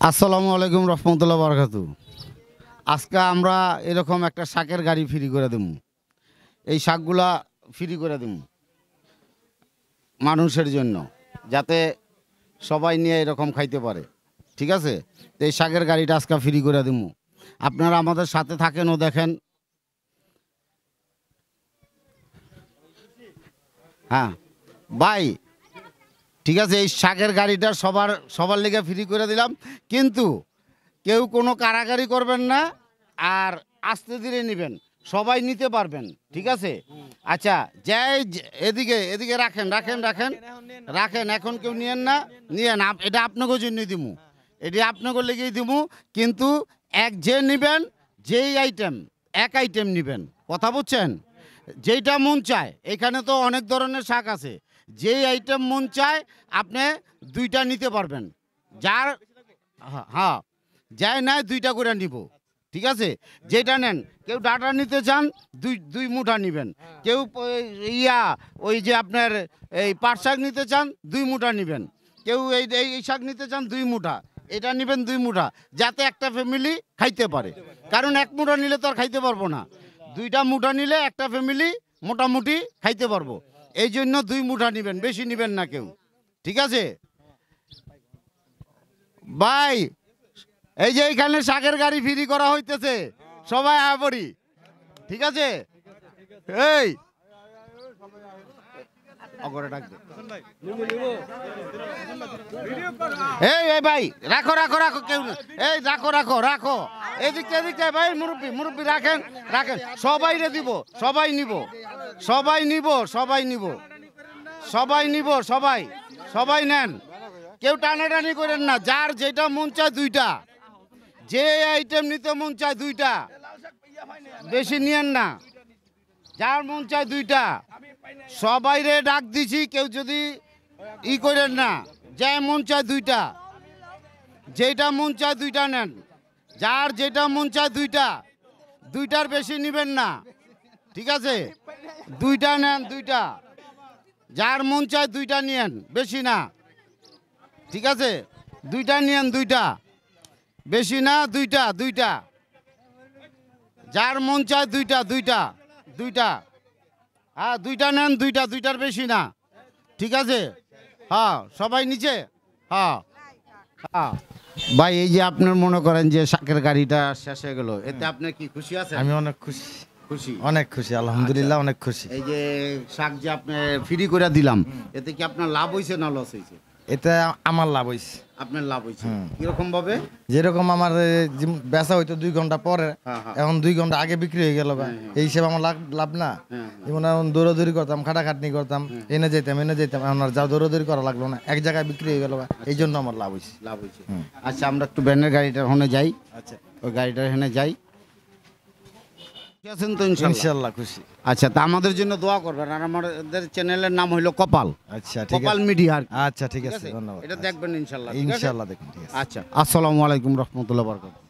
আসসালামু আলাইকুম রহমতুল্লাহ বারাকাতু। আজকে আমরা এরকম একটা শাকের গাড়ি ফ্রি করে দেব। এই শাকগুলা ফ্রি করে দেব মানুষের জন্য, যাতে সবাই নিয়ে এরকম খাইতে পারে। ঠিক আছে, তো এই শাকের গাড়িটা আজকে ফ্রি করে দেব। আপনারা আমাদের সাথে থাকেন ও দেখেন। হ্যাঁ ভাই, ঠিক আছে, এই শাকের গাড়িটা সবার লেগে ফ্রি করে দিলাম, কিন্তু কেউ কোনো কারাগারি করবেন না, আর আস্তে ধীরে নেবেন, সবাই নিতে পারবেন। ঠিক আছে, আচ্ছা যাই এদিকে এদিকে রাখেন রাখেন রাখেন রাখেন, এখন কেউ নিয়েন না, নিয়েন, এটা আপনাকে জন্যই দিমু, এটা আপনাকে লেগেই দিমু, কিন্তু যে নেবেন যেই আইটেম এক আইটেম নেবেন, কথা বুঝছেন? যেইটা মন চায়, এখানে তো অনেক ধরনের শাক আছে, যেই আইটেম মন চায় আপনি দুইটা নিতে পারবেন। যার হ্যাঁ যাই নাই দুইটা করে নিব। ঠিক আছে, যেটা নেন, কেউ ডাটা নিতে চান দুই মুঠা নেবেন, কেউ ওই যে আপনার এই পাট শাক নিতে চান 2 মুঠা নেবেন, কেউ এই শাক নিতে চান 2 মুঠা, এটা নেবেন 2 মুঠা, যাতে একটা ফ্যামিলি খাইতে পারে। কারণ 1 মুঠা নিলে তো আর খাইতে পারবো না, 2টা মুঠা নিলে একটা ফ্যামিলি মোটামুটি খাইতে পারবো। এই জন্য 2 মুঠা নেবেন, বেশি নেবেন না কেউ। ঠিক আছে ভাই, এই যে এইখানে শাকের গাড়ি ফ্রি করা হইতেছে, সবাই আয় পড়ি। ঠিক আছে, এই এই ভাই রাখো রাখো রাখো, কেউ এই রাখো রাখো রাখো, এদিকে এদিকে ভাই, মুরব্বী মুরব্বী রাখেন রাখেন, সবাই রে দিব, সবাই নিব, সবাই নিব, সবাই নিব, সবাই নিব, সবাই সবাই নেন, কেউ টানাটানি করেন না, যার যেটা মন চায় 2টা, যে আইটেম নিতে মন চায় 2টা, বেশি নিয়েন না, যার মন চায় 2টা, সবাই রে ডাক দিছি, কেউ যদি করেন না, যে মন চায় 2টা, যেটা মন চায় 2টা নেন, যার যেটা মন চায় 2টা, 2টার বেশি নিবেন না। ঠিক আছে, 2টা নেন, 2টা, যার মন চায় 2টা নিয়েন, বেশি না। ঠিক আছে, 2টা নিয়েন, 2টা, বেশি না, 2টা 2টা, যার মন চায় 2টা 2টা 2টা, হ্যাঁ 2টা নেন, 2টা, 2টার বেশি না। ঠিক আছে, হ্যাঁ সবাই নিচে, হ্যাঁ হ্যাঁ। ভাই, এই যে আপনার মনে করেন যে শাকের গাড়িটা শেষ হয়ে গেল, এতে আপনি কি খুশি আছেন? আমি অনেক খুশি, খুশি, অনেক খুশি, আলহামদুলিল্লাহ অনেক খুশি। এই যে শাক যে আপনি ফ্রি করে দিলাম, এতে কি আপনার লাভ হয়েছে না লস হয়েছে? এটা আমার লাভ হয়েছে। আপনার লাভ হয়েছে কিরকম ভাবে? যেরকম আমার বেচা হইতো 2 ঘন্টা পরে, এখন 2 ঘন্টা আগে বিক্রি হয়ে গেল, এই হিসেবে আমার লাভ না। যেমন এখন দৌড়াদৌড়ি করতাম, খাটাখাটনি করতাম, এনে যেতাম, এখন আর যা দৌড়াদৌড়ি করা লাগলো না, এক জায়গায় বিক্রি হয়ে গেল, এই জন্য আমার লাভ হয়েছে। লাভ হয়েছে। আচ্ছা, আমরা একটু ব্যানের গাড়িটার ওখানে যাই। আচ্ছা, ওই গাড়িটার এখানে যাই। আছেন তো ইনশাআল্লাহ? খুশি। আচ্ছা, তা আমাদের জন্য দোয়া করবেন, আর আমাদের চ্যানেলের নাম হইলো কপাল। আচ্ছা, ঠিক আছে, কপাল মিডিয়া। আচ্ছা ঠিক আছে, ধন্যবাদ। এটা দেখবেন ইনশাআল্লাহ। ইনশাআল্লাহ দেখুন। আচ্ছা, আসসালামু আলাইকুম রহমতুল্লাহ বারাকাতুহু।